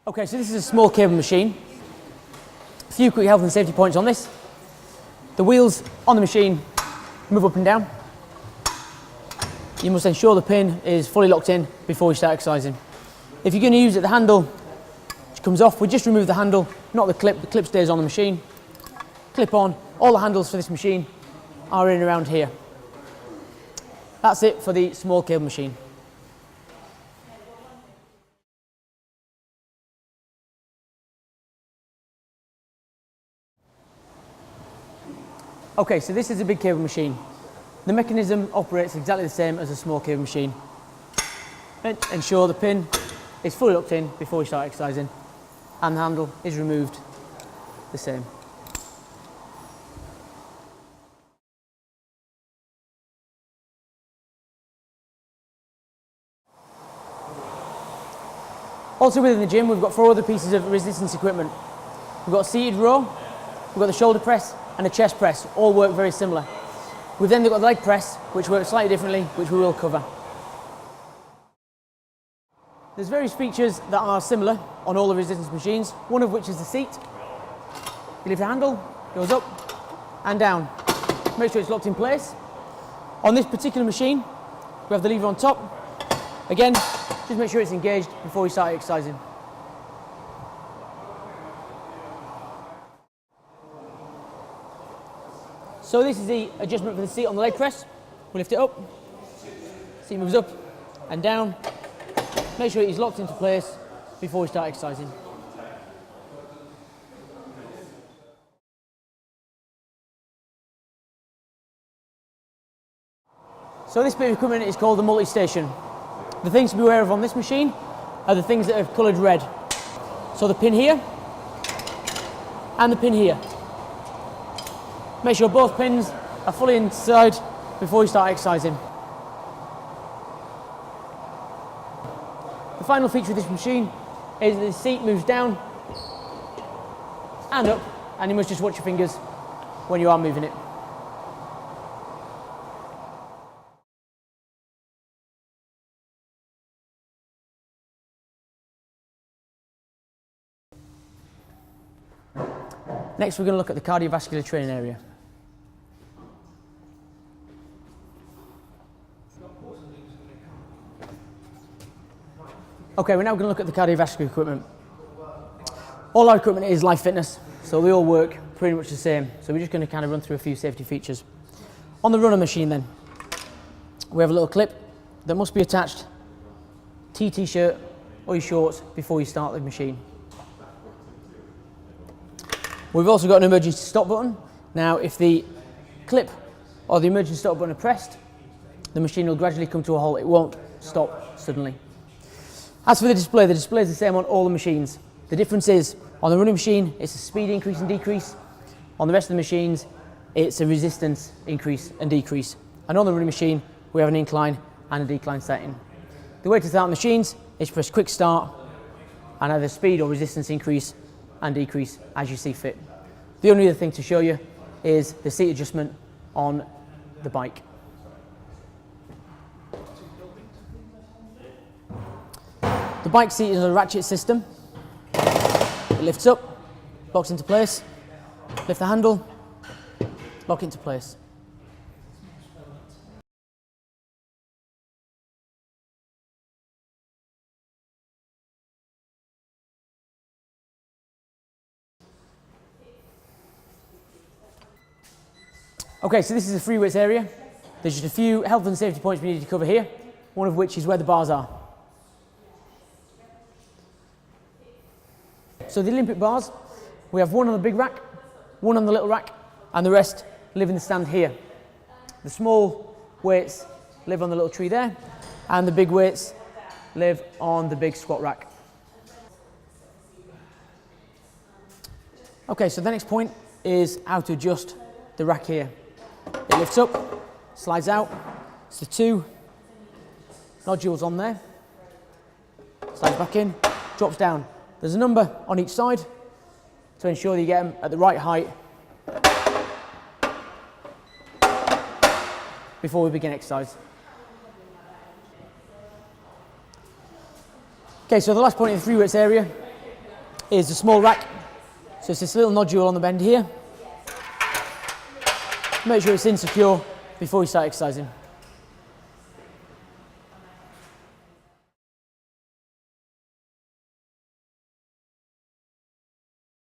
Okay, so this is a small cable machine. A few quick health and safety points on this. The wheels on the machine move up and down. You must ensure the pin is fully locked in before you start exercising. If you're going to use it, the handle which comes off, we just remove the handle, not the clip. The clip stays on the machine. Clip on. All the handles for this machine are in around here. That's it for the small cable machine. Okay, so this is a big cable machine. The mechanism operates exactly the same as a small cable machine. Ensure the pin is fully locked in before we start exercising, and the handle is removed the same. Also within the gym, we've got 4 other pieces of resistance equipment. We've got a seated row, we've got the shoulder press and a chest press, all work very similar. We've then got the leg press, which works slightly differently, which we will cover. There's various features that are similar on all the resistance machines, one of which is the seat. You lift the handle, goes up and down. Make sure it's locked in place. On this particular machine, we have the lever on top. Again, just make sure it's engaged before we start exercising. So this is the adjustment for the seat on the leg press. We lift it up, seat moves up and down. Make sure it is locked into place before we start exercising. So this bit of equipment is called the multi-station. The things to be aware of on this machine are the things that are coloured red. So the pin here and the pin here. Make sure both pins are fully inside before you start exercising. The final feature of this machine is that the seat moves down and up, and you must just watch your fingers when you are moving it. Next, we're going to look at the cardiovascular training area. Okay, we're now going to look at the cardiovascular equipment. All our equipment is Life Fitness, so they all work pretty much the same. So we're just going to kind of run through a few safety features. On the runner machine then, we have a little clip that must be attached to your t-shirt or your shorts before you start the machine. We've also got an emergency stop button. Now, if the clip or the emergency stop button are pressed, the machine will gradually come to a halt. It won't stop suddenly. As for the display is the same on all the machines. The difference is, on the running machine, it's a speed increase and decrease. On the rest of the machines, it's a resistance increase and decrease. And on the running machine, we have an incline and a decline setting. The way to start machines is to press quick start and either speed or resistance increase and decrease as you see fit. The only other thing to show you is the seat adjustment on the bike. The bike seat is a ratchet system. It lifts up, locks into place, lift the handle, lock into place. Okay, so this is the free weights area. There's just a few health and safety points we need to cover here, one of which is where the bars are. So the Olympic bars, we have one on the big rack, one on the little rack, and the rest live in the stand here. The small weights live on the little tree there, and the big weights live on the big squat rack. Okay, so the next point is how to adjust the rack here. It lifts up, slides out, it's the 2 nodules on there, slides back in, drops down. There's a number on each side to ensure that you get them at the right height before we begin exercise. Okay, so the last point in the free weights area is the small rack. So it's this little nodule on the bend here. Make sure it's insecure before you start exercising.